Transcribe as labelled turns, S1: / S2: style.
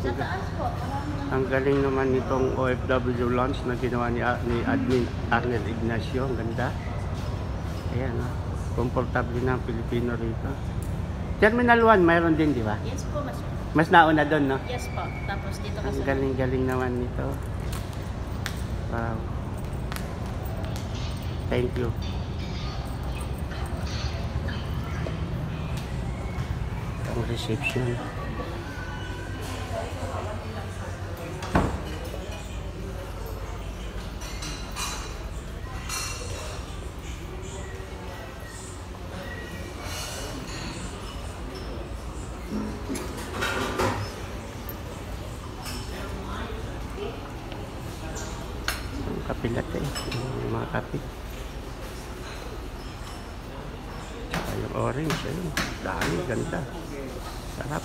S1: Sa taas po.
S2: Ang galing naman nitong OFW lounge na ginawa ni Admin Arnel Ignacio. Ang ganda. Ayan, oh. Komportable na ang Pilipino rito. Terminal 1, mayroon din, di ba?
S1: Yes po,
S2: Mas nauna doon, no?
S1: yes po. Tapos dito
S2: Ang
S1: kasi.
S2: galing-galing naman nito. Wow. Thank you. Ang reception. Ang kapilat eh. Yung mga kape. Tsaka yung orange. Ayun. Dami. Ganda. Sarap.